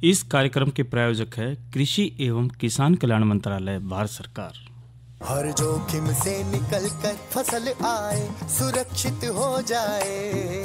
इस कार्यक्रम के प्रायोजक है कृषि एवं किसान कल्याण मंत्रालय, भारत सरकार। हर जोखिम से निकल कर फसल आए, सुरक्षित हो जाए,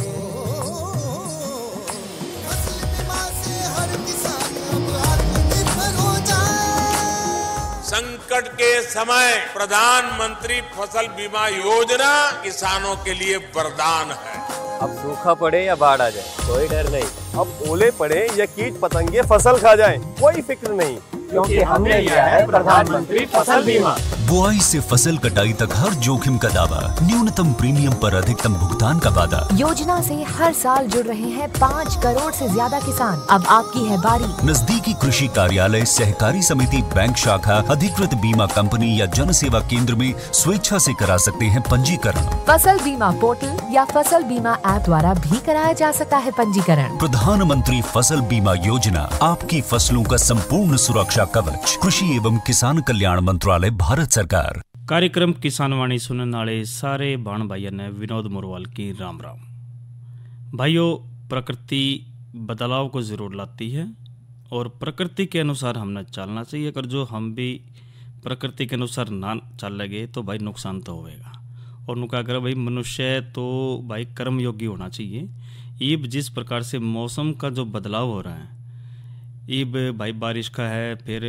फसल बीमा से हर किसान अब आत्मनिर्भर हो जाए। संकट के समय प्रधानमंत्री फसल बीमा योजना किसानों के लिए वरदान है। अब सूखा पड़े या बाढ़ आ जाए कोई डर नहीं, अब ओले पड़े या कीट पतंगे फसल खा जाए कोई फिक्र नहीं, क्योंकि हमने लिया है प्रधानमंत्री फसल बीमा। बुआई से फसल कटाई तक हर जोखिम का दावा, न्यूनतम प्रीमियम पर अधिकतम भुगतान का वादा। योजना से हर साल जुड़ रहे हैं 5 करोड़ से ज्यादा किसान। अब आपकी है बारी। नजदीकी कृषि कार्यालय, सहकारी समिति, बैंक शाखा, अधिकृत बीमा कंपनी या जन सेवा केंद्र में स्वेच्छा से करा सकते हैं पंजीकरण। फसल बीमा पोर्टल या फसल बीमा ऐप द्वारा भी कराया जा सकता है पंजीकरण। प्रधानमंत्री फसल बीमा योजना, आपकी फसलों का संपूर्ण सुरक्षा कवच। कृषि एवं किसान कल्याण मंत्रालय, भारत सरकार। कार्यक्रम किसान वाणी सुनने वाले सारे बाण भाइयों ने विनोद मोरवाल की राम राम। भाइयों, प्रकृति बदलाव को जरूर लाती है और प्रकृति के अनुसार हमने चलना चाहिए। अगर जो हम भी प्रकृति के अनुसार ना चल लगे तो भाई नुकसान तो होएगा। और नुका अगर भाई मनुष्य तो भाई कर्मयोगी होना चाहिए। ये जिस प्रकार से मौसम का जो बदलाव हो रहा है, ये भाई बारिश का है, फिर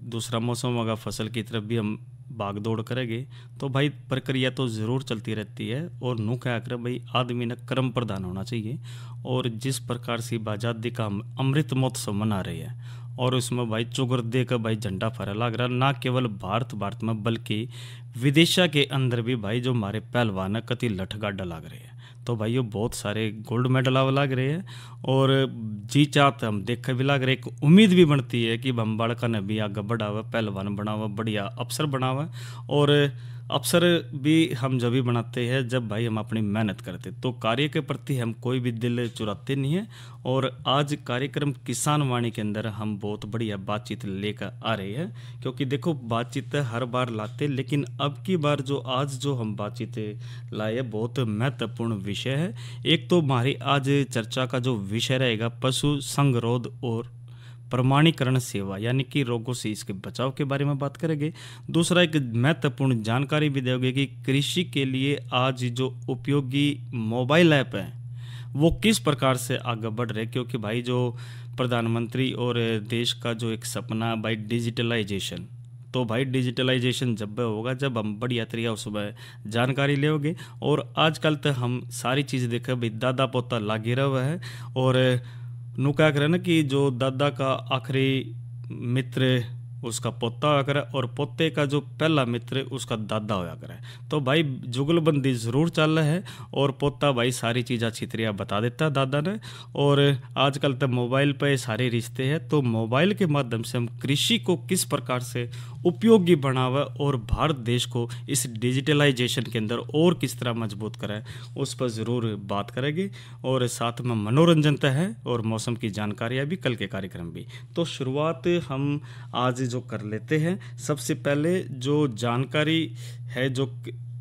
दूसरा मौसम होगा, फसल की तरफ भी हम भाग दौड़ करेंगे, तो भाई प्रक्रिया तो ज़रूर चलती रहती है। और नू क्या कर भाई आदमी ने कर्म प्रधान होना चाहिए। और जिस प्रकार से आज़ादी का हम अमृत महोत्सव मना रहे हैं और उसमें भाई चुगर दे कर भाई झंडा फहरा लग रहा, ना केवल भारत में बल्कि विदेशा के अंदर भी भाई जो हमारे पहलवान है कति लठगाडा लग रहे हैं। तो भाई ये बहुत सारे गोल्ड मेडल लग रहे हैं और जी चाहते हम देखे भी लग रहे, एक उम्मीद भी बनती है कि हम बाड़का ने भी आगे बढ़ावा, पहलवान बनावा, बढ़िया अफसर बनावा। और अफसर भी हम जब भी बनाते हैं जब भाई हम अपनी मेहनत करते, तो कार्य के प्रति हम कोई भी दिल चुराते नहीं है। और आज कार्यक्रम किसान वाणी के अंदर हम बहुत बढ़िया बातचीत लेकर आ रहे हैं, क्योंकि देखो बातचीत हर बार लाते, लेकिन अब की बार जो आज जो हम बातचीत लाए बहुत महत्वपूर्ण विषय है। एक तो हमारी आज चर्चा का जो विषय रहेगा पशु संगरोध और प्रमाणीकरण सेवा, यानी कि रोगों से इसके बचाव के बारे में बात करेंगे। दूसरा एक महत्वपूर्ण जानकारी भी देंगे कि कृषि के लिए आज जो उपयोगी मोबाइल ऐप है वो किस प्रकार से आगे बढ़ रहे, क्योंकि भाई जो प्रधानमंत्री और देश का जो एक सपना भाई डिजिटलाइजेशन, तो भाई डिजिटलाइजेशन जब होगा जब हम बढ़िया तरीका उसमें जानकारी लेंगे। और आजकल तो हम सारी चीज़ देखें भाई दादा पोता लागे रहा है और नु क्या करे ना कि जो दादा का आखिरी मित्र उसका पोता होया करे और पोते का जो पहला मित्र उसका दादा होया करे। तो भाई जुगलबंदी ज़रूर चल रहा है और पोता भाई सारी चीज़ अच्छी तरह बता देता है दादा ने। और आजकल तो मोबाइल पे सारे रिश्ते हैं, तो मोबाइल के माध्यम से हम कृषि को किस प्रकार से उपयोगी बनावा और भारत देश को इस डिजिटलाइजेशन के अंदर और किस तरह मजबूत कराए, उस पर ज़रूर बात करेंगे। और साथ में मनोरंजन तो है और मौसम की जानकारियाँ भी, कल के कार्यक्रम भी। तो शुरुआत हम आज जो कर लेते हैं, सबसे पहले जो जानकारी है जो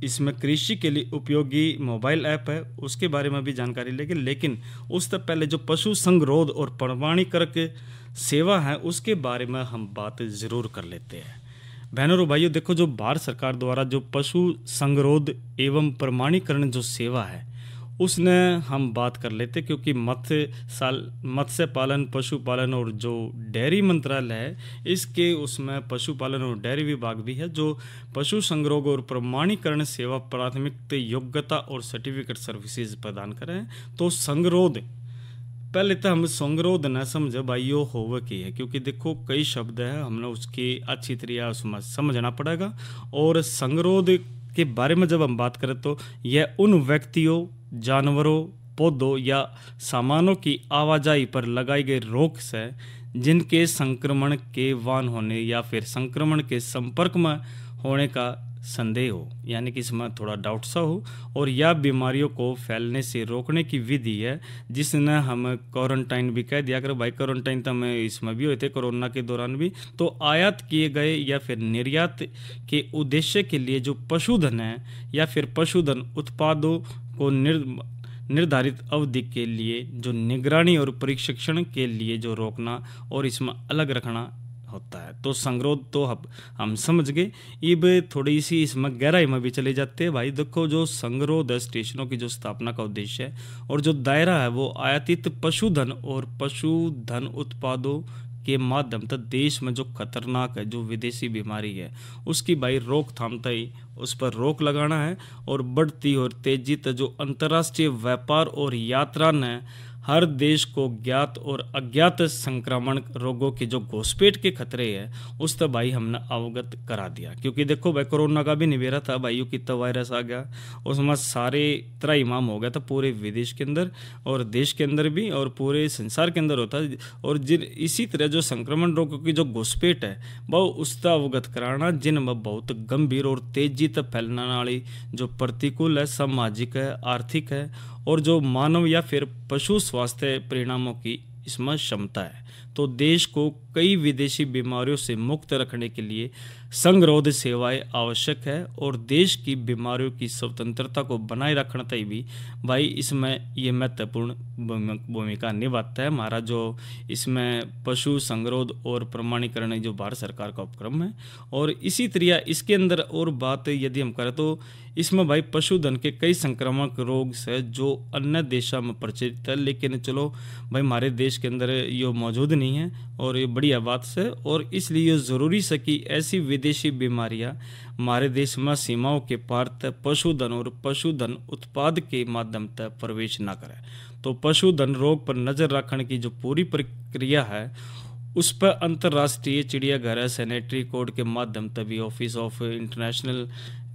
इसमें कृषि के लिए उपयोगी मोबाइल ऐप है उसके बारे में भी जानकारी लेंगे, लेकिन उससे पहले जो पशु संगरोध और प्रमाणीकरण सेवा है उसके बारे में हम बात ज़रूर कर लेते हैं। बहनों और भाइयों, देखो जो भारत सरकार द्वारा जो पशु संगरोध एवं प्रमाणीकरण जो सेवा है उसने हम बात कर लेते, क्योंकि मत्स्य पालन, पशुपालन और जो डेयरी मंत्रालय है इसके उसमें पशुपालन और डेयरी विभाग भी है जो पशु संगरोध और प्रमाणीकरण सेवा प्राथमिक योग्यता और सर्टिफिकेट सर्विसेज प्रदान कर रहे हैं। तो संगरोध, पहले तो हम संगरोध न समझे भाइयों होवे की है, क्योंकि देखो कई शब्द है हमने उसकी अच्छी तरह उसमें समझना पड़ेगा। और संगरोध के बारे में जब हम बात करें तो यह उन व्यक्तियों, जानवरों, पौधों या सामानों की आवाजाही पर लगाई गई रोक से जिनके संक्रमण के वाहन होने या फिर संक्रमण के संपर्क में होने का संदेह हो, यानी कि इसमें थोड़ा डाउट सा हो, और या बीमारियों को फैलने से रोकने की विधि है जिसने हम क्वारंटाइन भी कह दिया कर। भाई क्वारंटाइन तो हमें इसमें भी हुए थे कोरोना के दौरान भी। तो आयात किए गए या फिर निर्यात के उद्देश्य के लिए जो पशुधन है या फिर पशुधन उत्पादों को निर्धारित अवधि के लिए जो निगरानी और प्रशिक्षण के लिए जो रोकना और इसमें अलग रखना होता है। तो संगरोध तो हम समझ गए। अब थोड़ी सी इसमें गहराई में भी चले जाते हैं भाई। देखो जो संगरोध स्टेशनों की जो स्थापना का उद्देश्य है और जो दायरा है वो आयातित पशुधन और पशुधन उत्पादों के माध्यम तक देश में जो खतरनाक है जो विदेशी बीमारी है उसकी भाई रोकथाम तय उस पर रोक लगाना है। और बढ़ती और तेजी तक जो अंतर्राष्ट्रीय व्यापार और यात्रा ने हर देश को ज्ञात और अज्ञात संक्रमण रोगों की जो घुसपैठ के खतरे है उस तक भाई हमने अवगत करा दिया। क्योंकि देखो भाई कोरोना का भी निवेरा था भाइयों, कितना वायरस आ गया, उसमें सारे त्राहीमाम हो गया था पूरे विदेश के अंदर और देश के अंदर भी और पूरे संसार के अंदर होता है। और जिन इसी तरह जो संक्रमण रोगों की जो घुसपैठ है वह उसका अवगत कराना जिनमें बहुत गंभीर और तेजी तक फैलने वाली जो प्रतिकूल है, सामाजिक है, आर्थिक है और जो मानव या फिर पशु स्वास्थ्य परिणामों की इसमें क्षमता है। तो देश को कई विदेशी बीमारियों से मुक्त रखने के लिए संगरोध सेवाएं आवश्यक है और देश की बीमारियों की स्वतंत्रता को बनाए रखना तय भी भाई इसमें ये महत्वपूर्ण भूमिका निभाता है। हमारा जो इसमें पशु संगरोध और प्रमाणीकरण जो भारत सरकार का उपक्रम है। और इसी तरह इसके अंदर और बात यदि हम करें तो इसमें भाई पशुधन के कई संक्रामक रोग से जो अन्य देशों में प्रचलित है लेकिन चलो भाई हमारे देश के अंदर ये मौजूद नहीं है और ये बढ़िया बात से। और इसलिए ये ज़रूरी है कि ऐसी विदेशी बीमारियां हमारे देश में सीमाओं के पार तक पशुधन और पशुधन उत्पाद के माध्यम तक प्रवेश न करें। तो पशुधन रोग पर नज़र रखने की जो पूरी प्रक्रिया है उस पर अंतर्राष्ट्रीय चिड़ियाघर सैनिटरी कोड के माध्यम तभी ऑफिस ऑफ इंटरनेशनल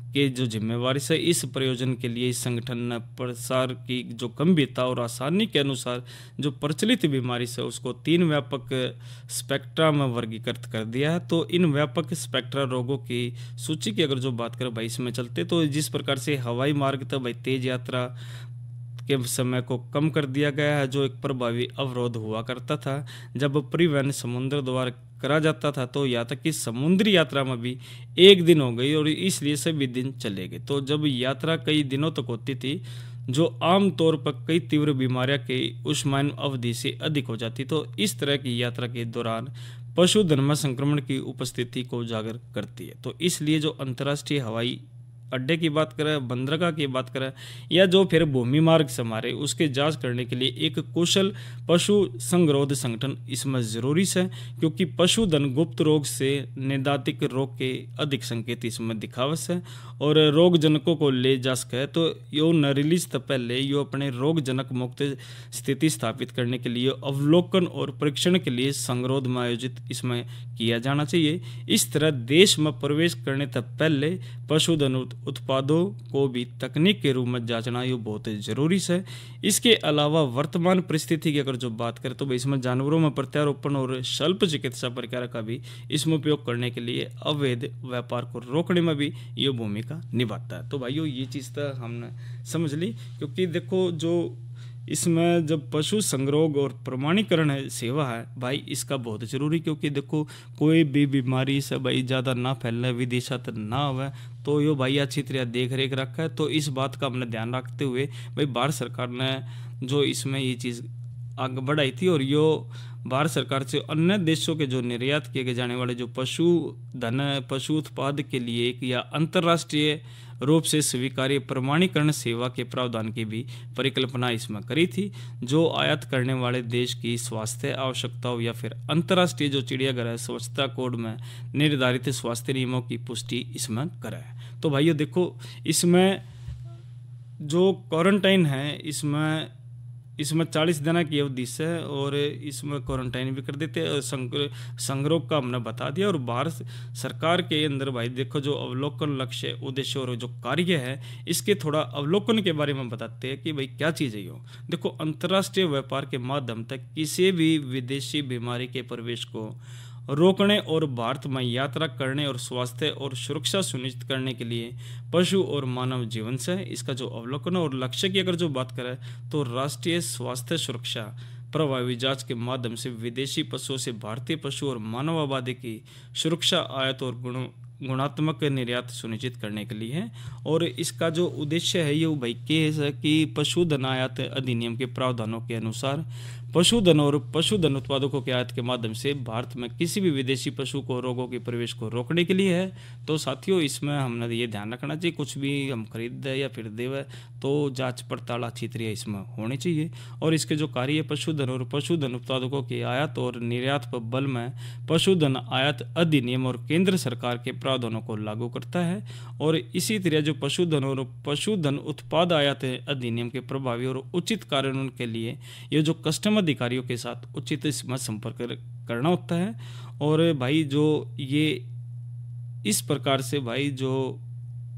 के जो जिम्मेवारी से इस प्रयोजन के लिए इस संगठन ने प्रसार की जो गंभीरता और आसानी के अनुसार जो प्रचलित बीमारी से उसको 3 व्यापक स्पेक्ट्रा में वर्गीकृत कर दिया है। तो इन व्यापक स्पेक्ट्रा रोगों की सूची की अगर जो बात करें भाई इसमें चलते तो जिस प्रकार से हवाई मार्ग तक भाई तेज यात्रा के समय को कम कर दिया गया है जो एक प्रभावी अवरोध हुआ करता था जब परिवहन समुद्र द्वारा करा जाता था। तो यहाँ तक कि समुद्री यात्रा में भी 1 दिन हो गई और इसलिए सभी दिन चले गए। तो जब यात्रा कई दिनों तक होती थी जो आम तौर पर कई तीव्र बीमारियों की उष्मायन अवधि से अधिक हो जाती तो इस तरह की यात्रा के दौरान पशुधन में संक्रमण की उपस्थिति को उजागर करती है। तो इसलिए जो अंतर्राष्ट्रीय हवाई अड्डे की बात करें, बंदरगाह की बात करें या जो फिर भूमि मार्ग से हमारे उसके जांच करने के लिए एक कुशल पशु संगरोध संगठन इसमें जरूरी है। क्योंकि पशुधन गुप्त रोग से नैदातिक रोग के अधिक संकेत इसमें दिखावस है और रोग जनकों को ले जा सके तो यो न रिलीज तक पहले यो अपने रोग जनक मुक्त स्थिति स्थापित करने के लिए अवलोकन और परीक्षण के लिए संगरोध में आयोजित इसमें किया जाना चाहिए। इस तरह देश में प्रवेश करने तक पहले पशुधन उत्पादों को भी तकनीक के रूप में जांचना ये बहुत जरूरी है। इसके अलावा वर्तमान परिस्थिति की अगर जो बात करें तो भाई इसमें जानवरों में प्रत्यारोपण और शल्प चिकित्सा प्रक्रिया का भी इसमें उपयोग करने के लिए अवैध व्यापार को रोकने में भी ये भूमिका निभाता है। तो भाइयों ये चीज़ तो हमने समझ ली। क्योंकि देखो जो इसमें जब पशु संगरोध और प्रमाणीकरण है सेवा है भाई इसका बहुत जरूरी। क्योंकि देखो कोई भी बीमारी से भाई ज़्यादा ना फैलने विदेशत ना हो तो यो भाई अच्छी तरह देख रेख रखा है। तो इस बात का हमने ध्यान रखते हुए भाई भारत सरकार ने जो इसमें ये चीज़ आगे बढ़ाई थी और यो भारत सरकार से अन्य देशों के जो निर्यात किए जाने वाले जो पशु उत्पाद के लिए एक या अंतर्राष्ट्रीय रूप से स्वीकार्य प्रमाणीकरण सेवा के प्रावधान की भी परिकल्पना इसमें करी थी जो आयात करने वाले देश की स्वास्थ्य आवश्यकताओं या फिर अंतर्राष्ट्रीय जो चिड़ियाघर है स्वच्छता कोड में निर्धारित स्वास्थ्य नियमों की पुष्टि इसमें कराए। तो भाइयों देखो इसमें जो क्वारंटाइन है इसमें 40 दिन की अवधि से और इसमें क्वारंटाइन भी कर देते हैं। संगरोध का हमने बता दिया। और भारत सरकार के अंदर भाई देखो जो अवलोकन लक्ष्य उद्देश्य और जो कार्य है इसके थोड़ा अवलोकन के बारे में बताते हैं कि भाई क्या चीज़ है यो। देखो अंतर्राष्ट्रीय व्यापार के माध्यम तक किसी भी विदेशी बीमारी के प्रवेश को रोकने और भारत में यात्रा करने और स्वास्थ्य और सुरक्षा सुनिश्चित करने के लिए पशु और मानव जीवन से इसका जो अवलोकन और लक्ष्य की अगर जो बात करें तो राष्ट्रीय स्वास्थ्य सुरक्षा प्रभावी जांच के माध्यम से विदेशी पशुओं से भारतीय पशु और मानव आबादी की सुरक्षा आयात और गुणात्मक निर्यात सुनिश्चित करने के लिए है। और इसका जो उद्देश्य है ये भाई केस है कि पशुधन आयात अधिनियम के प्रावधानों के अनुसार पशुधन और पशुधन उत्पादकों के आयात के माध्यम से भारत में किसी भी विदेशी पशु को रोगों के प्रवेश को रोकने के लिए है। तो साथियों इसमें हमने ये ध्यान रखना चाहिए, कुछ भी हम खरीद दें या फिर देवे तो जांच पड़ताल अच्छी तरह इसमें होनी चाहिए। और इसके जो कार्य पशुधन और पशुधन उत्पादकों के आयात और निर्यात पर बल में पशुधन आयात अधिनियम और केंद्र सरकार के प्रावधानों को लागू करता है। और इसी तरह जो पशुधन और पशुधन उत्पाद आयात अधिनियम के प्रभावी और उचित कार्यान्वयन के लिए ये जो कस्टम अधिकारियों के साथ उचित इसमें संपर्क करना होता है। और भाई जो ये इस प्रकार से भाई जो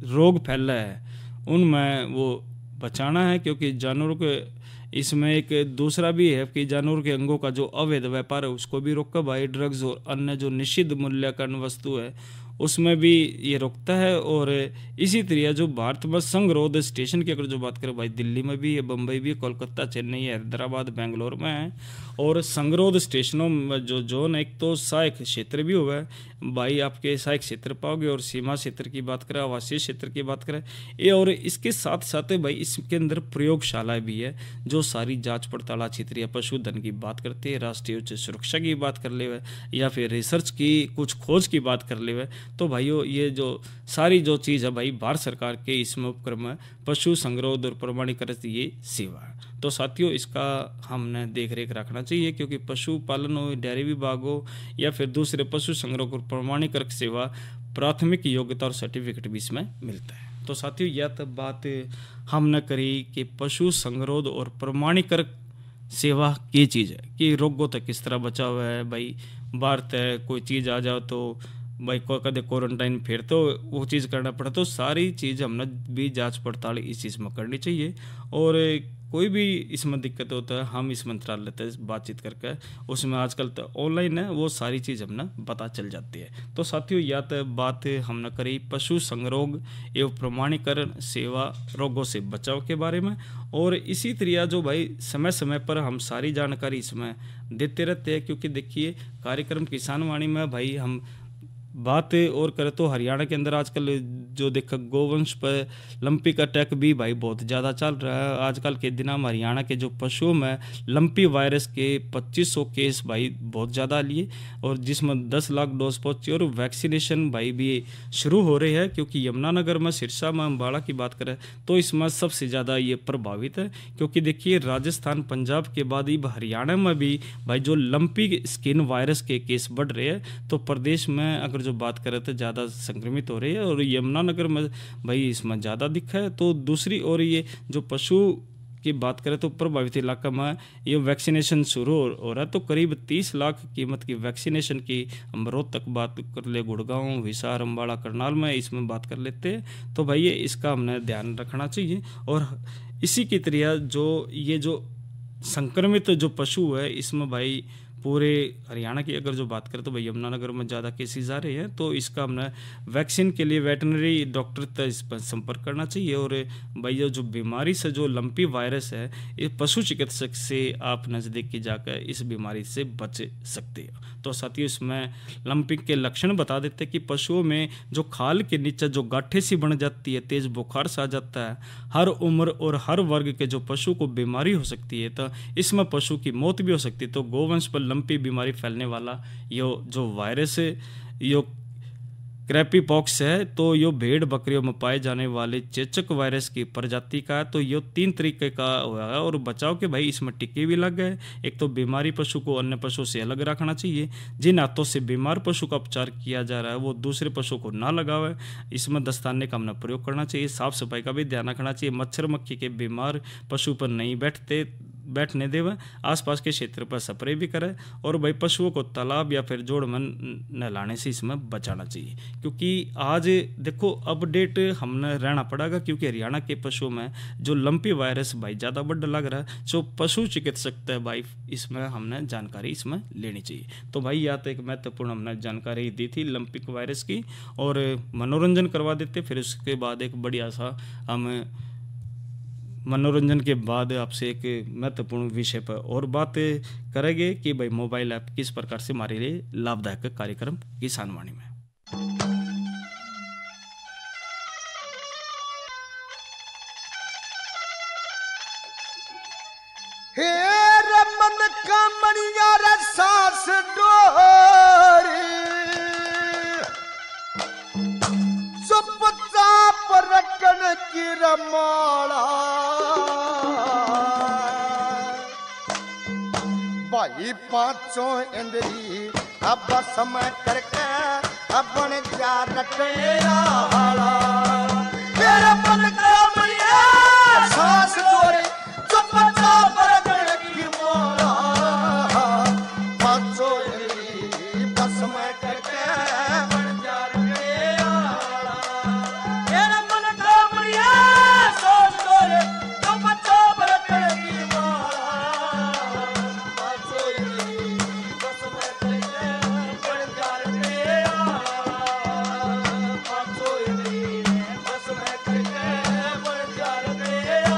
रोग फैला है उनमें वो बचाना है, क्योंकि जानवरों के इसमें एक दूसरा भी है कि जानवरों के अंगों का जो अवैध व्यापार है उसको भी रोका भाई। ड्रग्स और अन्य जो निषिद्ध मूल्यांकन वस्तु है उसमें भी ये रोकता है। और इसी तरह जो भारत में संगरोध स्टेशन की अगर जो बात करें भाई दिल्ली में भी है, बम्बई भी है, कोलकाता, चेन्नई, हैदराबाद, बेंगलोर में है। और संगरोध स्टेशनों में जो जोन एक तो सहायक क्षेत्र भी हुआ है भाई, आपके सहायक क्षेत्र पाओगे। और सीमा क्षेत्र की बात करें, आवासीय क्षेत्र की बात करें ये, और इसके साथ साथ भाई इसके अंदर प्रयोगशालाएं भी है जो सारी जांच पड़ताल अच्छी तरह पशुधन की बात करती है, राष्ट्रीय उच्च सुरक्षा की बात कर ले या फिर रिसर्च की कुछ खोज की बात कर ले। तो भाइयों ये जो सारी जो चीज़ है भाई भारत सरकार के इसमें उपक्रम में पशु संगरोध और प्रमाणीकरण ये सेवा है। तो साथियों इसका हमने देख रेख रखना चाहिए, क्योंकि पशुपालन हो, डेयरी विभाग हो या फिर दूसरे पशु संग्रह और प्रमाणीकरण सेवा प्राथमिक योग्यता और सर्टिफिकेट भी इसमें मिलता है। तो साथियों यह तब बात हमने करी कि पशु संगरोध और प्रमाणीकरण सेवा की चीज़ है कि रोगों तक किस तरह बचा हुआ है भाई। भारत है कोई चीज़ आ जाओ तो भाई को कदे क्वारंटाइन फिर तो वो चीज़ करना पड़ा। तो सारी चीज़ हमने भी जांच पड़ताल इस चीज़ में करनी चाहिए। और कोई भी इसमें दिक्कत होता है हम इस मंत्रालय से बातचीत करके उसमें आजकल तो ऑनलाइन है वो सारी चीज़ हमने पता चल जाती है। तो साथियों या तो बात हमने करी पशु संरोग एवं प्रमाणीकरण सेवा रोगों से बचाव के बारे में। और इसी तरह जो भाई समय समय पर हम सारी जानकारी इसमें देते रहते हैं, क्योंकि देखिए कार्यक्रम किसान वाणी में भाई हम बात और करें तो हरियाणा के अंदर आजकल जो देखा गोवंश पर लंपी का अटैक भी भाई बहुत ज़्यादा चल रहा है। आजकल के दिनों में हरियाणा के जो पशुओं में लंपी वायरस के 2500 केस भाई बहुत ज़्यादा लिए, और जिसमें 10 लाख डोज पहुँची। और वैक्सीनेशन भाई भी शुरू हो रही है, क्योंकि यमुनानगर में, सिरसा में, अम्बाड़ा की बात करें तो इसमें सबसे ज़्यादा ये प्रभावित है। क्योंकि देखिए राजस्थान पंजाब के बाद ही हरियाणा में भी भाई जो लंपी स्किन वायरस के केस बढ़ रहे हैं। तो प्रदेश में अगर जो बात करें तो ज़्यादा संक्रमित हो रही है, और यमुनानगर में भाई इसमें ज़्यादा दिखा है। तो दूसरी ओर ये जो पशु की बात करें तो प्रभावित इलाका में ये वैक्सीनेशन शुरू हो रहा है। तो करीब 30 लाख कीमत की वैक्सीनेशन की हम रोहतक बात कर ले, गुड़गांव, हिसार, अम्बाड़ा, करनाल में इसमें बात कर लेते हैं। तो भाई ये इसका हमने ध्यान रखना चाहिए। और इसी की तरह जो ये जो संक्रमित जो पशु है इसमें भाई पूरे हरियाणा की अगर जो बात करें तो भाई यमुनानगर में ज़्यादा केसेस आ रहे हैं। तो इसका हमने वैक्सीन के लिए वेटनरी डॉक्टर तक इस पर संपर्क करना चाहिए। और भाई ये जो बीमारी से जो लंपी वायरस है ये पशु चिकित्सक से आप नज़दीक की जाकर इस बीमारी से बच सकते हैं। तो साथियों इसमें लंपी के लक्षण बता देते हैं कि पशुओं में जो खाल के नीचे जो गांठें सी बन जाती है, तेज बुखार सा आ जाता है, हर उम्र और हर वर्ग के जो पशु को बीमारी हो सकती है। तो इसमें पशु की मौत भी हो सकती है। तो गोवंश पर लंपी बीमारी फैलने वाला यो जो वायरस है यो क्रैपी पॉक्स है। तो यो भेड़ बकरियों में पाए जाने वाले चेचक वायरस की प्रजाति का है। तो यो 3 तरीके का हुआ है। और बचाव के भाई इसमें टीके भी लग गए। एक तो बीमारी पशु को अन्य पशु से अलग रखना चाहिए। जिन हाथों से बीमार पशु का उपचार किया जा रहा है वो दूसरे पशु को ना लगावे। इसमें दस्ताने का हमने प्रयोग करना चाहिए। साफ सफाई का भी ध्यान रखना चाहिए। मच्छर मक्खी के बीमार पशु पर नहीं बैठने देवे। आसपास के क्षेत्र पर स्प्रे भी करें। और भाई पशुओं को तालाब या फिर जोड़ में नहलाने से इसमें बचाना चाहिए। क्योंकि आज देखो अपडेट हमने रहना पड़ेगा, क्योंकि हरियाणा के पशुओं में जो लंपी वायरस भाई ज़्यादा बढ़ लग रहा है। जो पशु चिकित्सक है भाई इसमें हमने जानकारी इसमें लेनी चाहिए। तो भाई या तो एक महत्वपूर्ण हमने जानकारी दी थी लंपी वायरस की, और मनोरंजन करवा देते। फिर उसके बाद एक बढ़िया सा हम मनोरंजन के बाद आपसे एक महत्वपूर्ण विषय पर और बात करेंगे कि भाई मोबाइल ऐप किस प्रकार से हमारे लिए लाभदायक कार्यक्रम किसान वाणी में। भाई पांचों इंद्री अब समय करके अपन जा रटेरा मेरा मन का मरिया सांस तोरे चुप चाप रगड़ की मोरा पांचों इंद्री बस में करके अपन जा रटेरा मेरा मन का मरिया सांस तोरे चुप चाप रगड़ की मोरा पांचों इंद्री बस में करके अपन जा रटेरा पांचों इंद्री बस में करके अपन जा रटेरा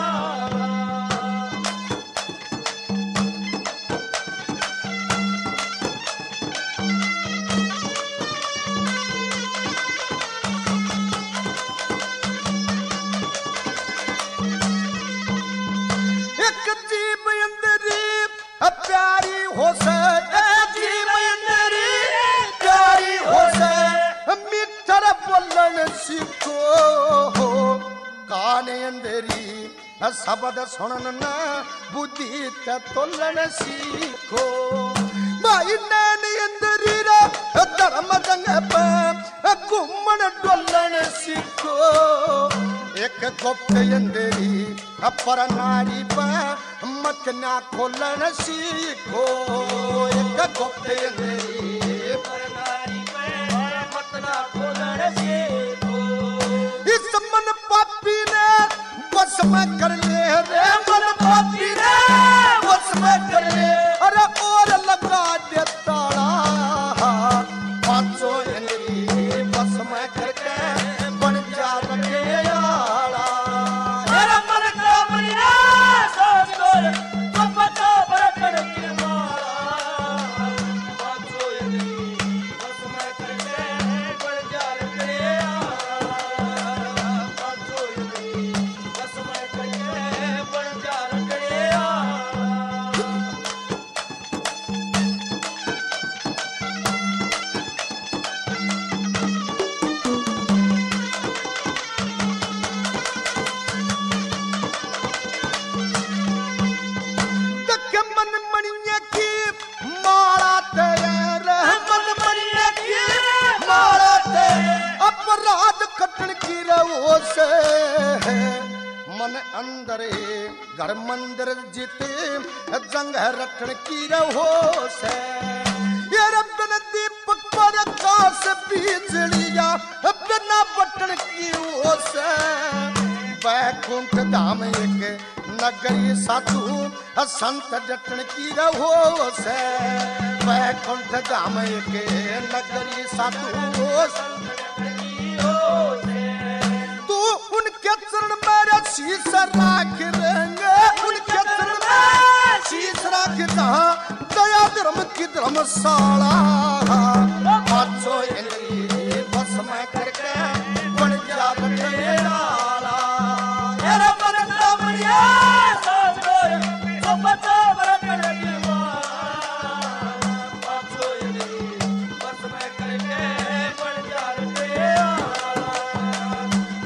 एक जीव अंदरी प्यारी हो से एक जीव अंदरी प्यारी हो से मिठर बोलन सीखो कान अंदरी शब्द सुनन न बुद्धि ते तोलन सीखो भाई नैन अंदरी रे धर्म जंग पे घूमन डोलन सीखो एक गुप्त अंदरी पर नारी पे मतना खोलन सीखो एक गुप्त अंदरी पर नारी पे मतना खोलन सीखो इस मन पापी ने बस में कर ले रे मन पापी ने बस में कर ले अरे और लगा दे ताला पांचों इंद्री बस में करके बन जा रटेरा मेरा मन का मरिया सांस तोरे चुप चाप रगड़ की मोरा पांचों इंद्री बस में करके बन जा रटेरा पांचों इंद्री बस में करके बन जा रटेरा तक मन मणिया की माला तैयार मन मणिया की माला तैयार अपराध कटन की रहो से मन अंदर घर मंदिर जीते जंग रटन की रहो से ये रब्बन दीपक पर आकाश बिजलिया बिना बटन की हो से बैकुंठ धाम एक नगरी साधु संत जटन की रहो से बैकुंठ धाम एक नगरी साधु संत जटन की हो से तू उनके चरण मेरा शीश राख देंगे उनके चरण में शीश राख जहाँ दया धर्म की धर्मशाला पांचों इंद्री बस में करके बन जा रटेरा मेरा मन का मरिया सांस तोरे चुप चाप रगड़ की मोरा पांचों इंद्री बस में करके बन जा रटेरा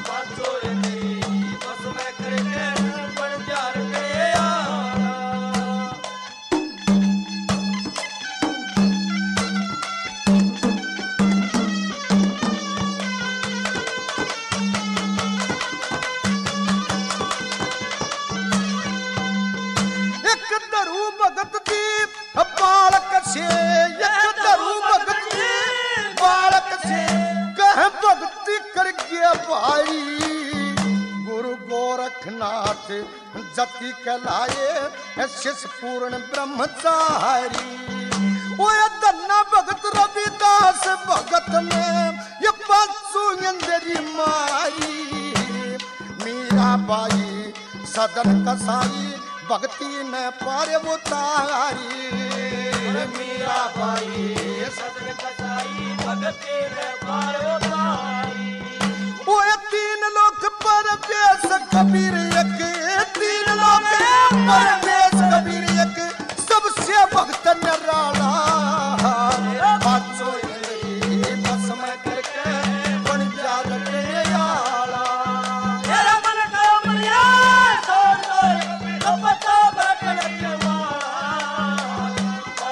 पांचों इंद्री बस में करके बन जा रटेरा एक दरू भगत जी बालक से एक दरू भगत जी बालक से कह भक्ति कर गया भाई गुरु गोरखनाथ जति कहलाए शिष्य पूर्ण ब्रह्मचारी वो धन्ना भगत रविदास भगत ने ये पांचों इंद्री मारी मीरा बाई सदन कसाई भक्ति ने पारे वो तारी मीरा बाई सदन कसाई भक्ति ने पारे वो तारी वो तीन लोक पर देश कबीर एक तीन लोक पर देश कबीर एक सबसे भक्त निराला पांचों इंद्री बस में करके बन जा रटेरा मेरा मन का मरिया सांस तोरे चुप चाप रगड़ की मोरा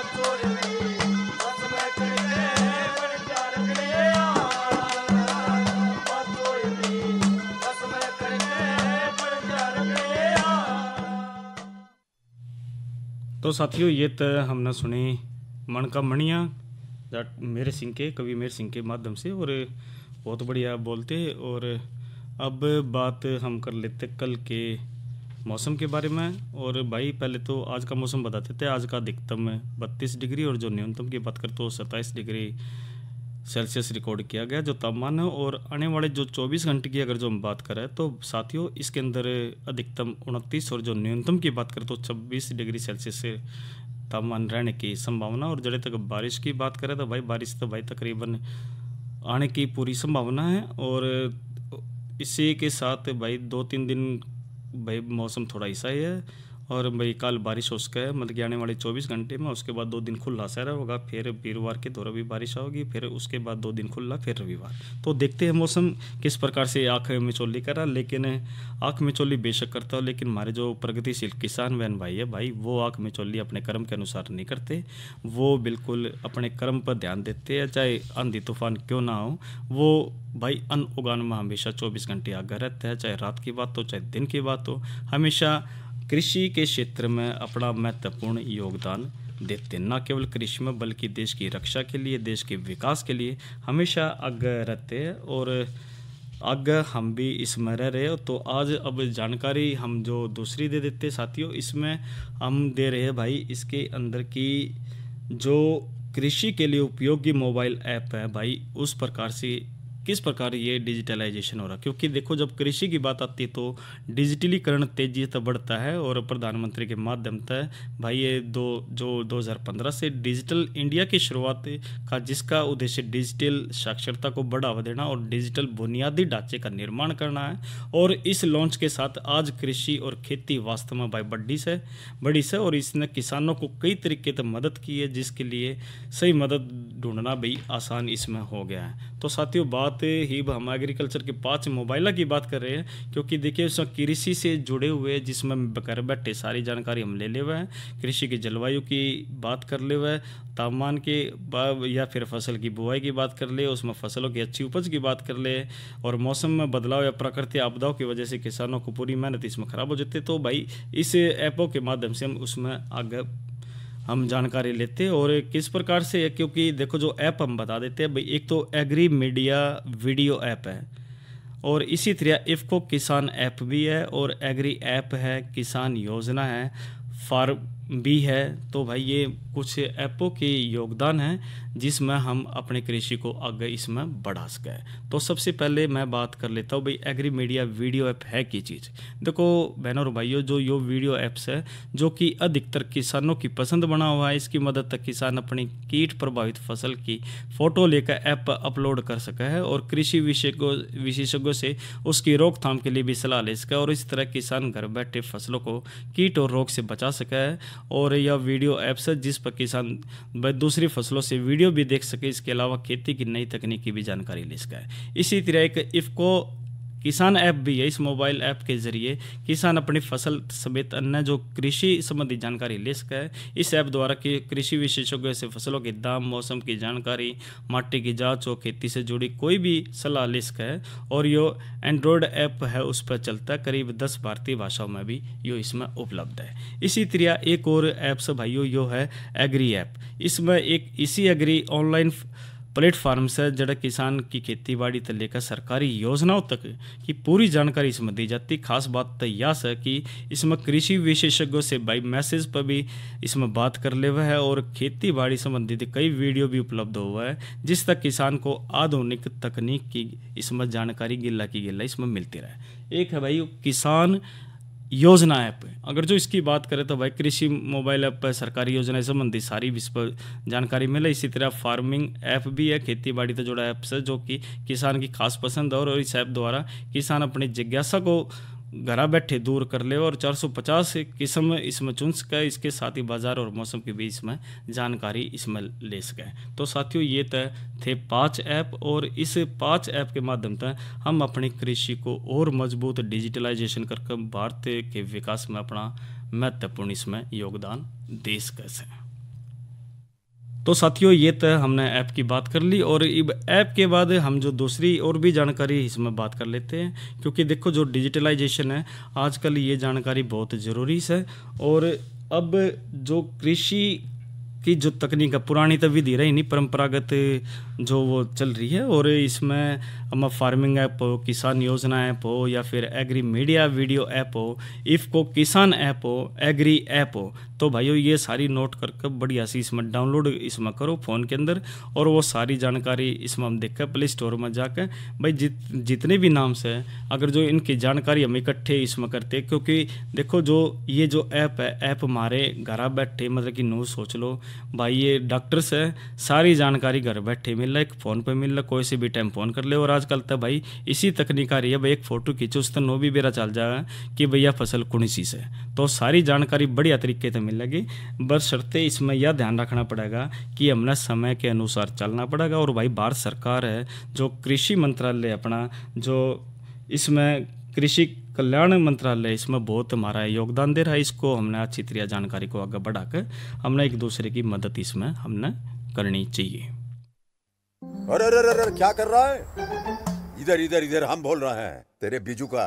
तो साथियों ये तो हमने सुनी मन का मणिया मेरे सिंह के कवि मेरे सिंह के माध्यम से, और बहुत बढ़िया बोलते। और अब बात हम कर लेते कल के मौसम के बारे में। और भाई पहले तो आज का मौसम बता देते हैं। आज का अधिकतम 32 डिग्री और जो न्यूनतम की बात करें तो 27 डिग्री सेल्सियस रिकॉर्ड किया गया जो तापमान है। और आने वाले जो 24 घंटे की अगर जो हम बात करें तो साथियों इसके अंदर अधिकतम 29 और जो न्यूनतम की बात करें तो 26 डिग्री सेल्सियस से तापमान रहने की संभावना। और जड़े तक बारिश की बात करें तो भाई बारिश तो भाई तकरीबन आने की पूरी संभावना है। और इसी के साथ भाई 2-3 दिन भाई मौसम थोड़ा ऐसा ही है। और भाई कल बारिश हो सका है मतलब कि आने वाले 24 घंटे में। उसके बाद 2 दिन खुला सा होगा, फिर वीरवार के दौरान भी बारिश होगी, फिर उसके बाद 2 दिन खुला, फिर रविवार। तो देखते हैं मौसम किस प्रकार से आँख मिचौली करा। लेकिन आँख मिचौली बेशक करता हो, लेकिन हमारे जो प्रगतिशील किसान बहन भाई है भाई वो आँख मिचौली अपने कर्म के अनुसार नहीं करते। वो बिल्कुल अपने कर्म पर ध्यान देते हैं, चाहे आंधी तूफान क्यों ना हो। वो भाई अन्न उगाने में हमेशा 24 घंटे आगे रहते हैं, चाहे रात की बात हो चाहे दिन की बात हो। हमेशा कृषि के क्षेत्र में अपना महत्वपूर्ण योगदान देते हैं। न केवल कृषि में बल्कि देश की रक्षा के लिए, देश के विकास के लिए हमेशा आगे रहते हैं। और आगे हम भी इसमें रह रहे हो। तो आज अब जानकारी हम जो दूसरी दे देते साथियों, इसमें हम दे रहे हैं भाई इसके अंदर की जो कृषि के लिए उपयोगी मोबाइल ऐप है भाई उस प्रकार से किस प्रकार ये डिजिटलाइजेशन हो रहा। क्योंकि देखो जब कृषि की बात आती है तो डिजिटलीकरण तेजी से बढ़ता है। और प्रधानमंत्री के माध्यम से भाई ये 2015 से डिजिटल इंडिया की शुरुआत का जिसका उद्देश्य डिजिटल साक्षरता को बढ़ावा देना और डिजिटल बुनियादी ढांचे का निर्माण करना है। और इस लॉन्च के साथ आज कृषि और खेती वास्तव में भाई बड़ी से और इसने किसानों को कई तरीके से मदद की है, जिसके लिए सही मदद ढूंढना भी आसान इसमें हो गया है। तो साथियों बात ही हम एग्रीकल्चर के 5 मोबाइल की बात कर रहे हैं, क्योंकि देखिए उसमें कृषि से जुड़े हुए जिसमें घर बैठे सारी जानकारी हम ले हुए हैं। कृषि की जलवायु की बात कर ले हुए, तापमान के या फिर फसल की बुआई की बात कर ले, उसमें फसलों की अच्छी उपज की बात कर ले, और मौसम में बदलाव या प्राकृतिक आपदाओं की वजह से किसानों को पूरी मेहनत इसमें खराब हो जाती है। तो भाई इस ऐपों के माध्यम से हम उसमें आगे हम जानकारी लेते हैं। और किस प्रकार से है, क्योंकि देखो जो ऐप हम बता देते हैं भाई, एक तो एग्री मीडिया वीडियो ऐप है, और इसी तरह इफ़को किसान ऐप भी है, और एग्री ऐप है, किसान योजना है, फार्म भी है। तो भाई ये कुछ ऐपों के योगदान है जिसमें हम अपने कृषि को आगे इसमें बढ़ा सकें। तो सबसे पहले मैं बात कर लेता हूँ भाई एग्री मीडिया वीडियो ऐप है की चीज़। देखो बहनों और भाइयों जो यो वीडियो ऐप्स है जो कि अधिकतर किसानों की पसंद बना हुआ है। इसकी मदद तक किसान अपनी कीट प्रभावित फसल की फ़ोटो लेकर ऐप पर अपलोड कर सका है और कृषि विशेषज्ञों से उसकी रोकथाम के लिए भी सलाह ले सका, और इस तरह किसान घर बैठे फसलों को कीट और रोग से बचा सका है। और यह वीडियो ऐप्स है जिस पर किसान दूसरी फसलों से वीडियो भी देख सके, इसके अलावा खेती की नई तकनीक की भी जानकारी ले सका है। इसी तरह एक इफ़को किसान ऐप भी है। इस मोबाइल ऐप के जरिए किसान अपनी फसल समेत अन्य जो कृषि संबंधी जानकारी ले सका है। इस ऐप द्वारा कृषि विशेषज्ञों से फसलों के दाम, मौसम की जानकारी, माटी की जांच और खेती से जुड़ी कोई भी सलाह ले सका है। और यो एंड्रॉयड ऐप है उस पर चलता है, करीब 10 भारतीय भाषाओं में भी यो इसमें उपलब्ध है। इसी तरह एक और ऐप से भाइयों यो है एग्री ऐप। इसमें एक इसी एग्री ऑनलाइन प्लेटफॉर्म से जड़ा किसान की खेती बाड़ी से लेकर सरकारी योजनाओं तक की पूरी जानकारी इसमें दी जाती। खास बात तो यह है कि इसमें कृषि विशेषज्ञों से बाई मैसेज पर भी इसमें बात कर ले हुआ है, और खेती बाड़ी संबंधित कई वीडियो भी उपलब्ध हुआ है जिस तक किसान को आधुनिक तकनीक की इसमें जानकारी गिल्ला की गिल्ला इसमें मिलती रहे। एक है भाई किसान योजना ऐप। अगर जो इसकी बात करें तो भाई कृषि मोबाइल ऐप पर सरकारी योजना संबंधी सारी इस पर जानकारी मिले। इसी तरह फार्मिंग ऐप भी है, खेती बाड़ी से जुड़ा ऐप है जो कि किसान की खास पसंद है, और इस ऐप द्वारा किसान अपनी जिज्ञासा को घर बैठे दूर कर ले और 450 किस्म इसमें चुन सके। इसके साथ ही बाजार और मौसम के भी इसमें जानकारी इसमें ले सके। तो साथियों ये थे 5 ऐप, और इस 5 ऐप के माध्यम से हम अपनी कृषि को और मजबूत डिजिटलाइजेशन करके भारत के विकास में अपना महत्वपूर्ण इसमें योगदान दे सके। तो साथियों ये तो हमने ऐप की बात कर ली, और ऐप के बाद हम जो दूसरी और भी जानकारी इसमें बात कर लेते हैं, क्योंकि देखो जो डिजिटलाइजेशन है आजकल ये जानकारी बहुत ज़रूरी है। और अब जो कृषि की जो तकनीक है, पुरानी तो विधि रही नहीं, परंपरागत जो वो चल रही है, और इसमें हम फार्मिंग ऐप हो, किसान योजना ऐप हो, या फिर एग्री मीडिया वीडियो ऐप हो, इफ़को किसान ऐप हो, एग्री ऐप हो, तो भाइयों ये सारी नोट करके बढ़िया सी इसमें डाउनलोड इसमें करो फ़ोन के अंदर, और वो सारी जानकारी इसमें हम देख कर प्ले स्टोर में जाकर भाई जितने भी नाम से अगर जो इनकी जानकारी हम इकट्ठे इसमें करते, क्योंकि देखो जो ये जो ऐप है, ऐप हमारे घर बैठे मतलब कि न्यूज़ सोच लो भाई, ये डॉक्टर से सारी जानकारी घर बैठे मिल रहा है, एक फ़ोन पे मिल रहा है, कोई से भी टाइम फ़ोन कर ले। और आजकल तो भाई इसी तकनीक आ रही है, भाई एक फ़ोटो खींचो उस तक नो भी बेरा चल जाएगा कि भैया फसल कौन सी से, तो सारी जानकारी बढ़िया तरीके से मिल लगी। बस शर्ते इसमें यह ध्यान रखना पड़ेगा कि हमने समय के अनुसार चलना पड़ेगा। और भाई भारत सरकार है जो कृषि मंत्रालय अपना, जो इसमें कृषि कल्याण मंत्रालय इसमें बहुत हमारा योगदान दे रहा है, इसको हमने अच्छी तरह जानकारी को आगे बढ़ाकर हमने एक दूसरे की मदद इसमें हमने करनी चाहिए। अरे अरे अरे क्या कर रहा है? इधर इधर इधर हम बोल रहे हैं तेरे बीजू का।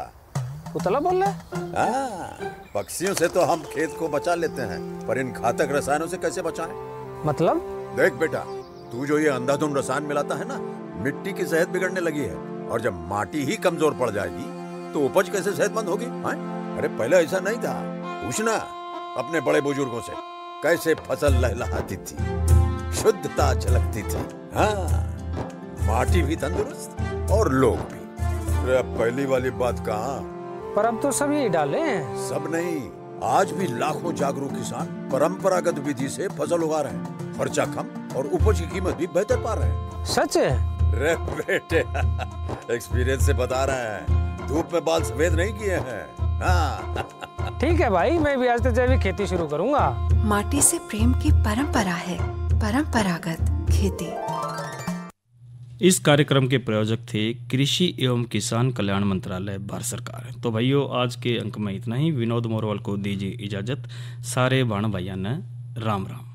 उतला बोल रहा है? हाँ, पक्षियों से तो हम खेत को बचा लेते हैं, पर इन घातक रसायनों से कैसे बचाएं? मतलब? देख बेटा, तू जो ये अंधाधुंध रसायन मिलाता है ना, मिट्टी की सेहत बिगड़ने लगी है, और जब माटी ही कमजोर पड़ जाएगी तो उपज कैसे सेहतमंद होगी? अरे पहले ऐसा नहीं था, पूछना अपने बड़े बुजुर्गों से, कैसे फसल लहलहाती थी, शुद्धता झलकती थी। हाँ, माटी भी तंदुरुस्त और लोग भी। अरे अब पहली वाली बात कहाँ? पर अब तो सब यही डाले हैं। सब नहीं, आज भी लाखों जागरूक किसान परंपरागत विधि से फसल उगा रहे हैं, खर्चा कम और उपज की कीमत भी बेहतर पा रहे हैं। सच है? रे बेटे, एक्सपीरियंस से बता रहे हैं, धूप में बाल सफेद नहीं किए हैं। हाँ। ठीक है भाई, मैं भी आज से जैविक खेती शुरू करूंगा। माटी से प्रेम की परंपरा है परंपरागत खेती। इस कार्यक्रम के प्रायोजक थे कृषि एवं किसान कल्याण मंत्रालय भारत सरकार। तो भाइयों आज के अंक में इतना ही। विनोद मोरवाल को दीजिए इजाजत। सारे बाण भाइयों ने राम राम।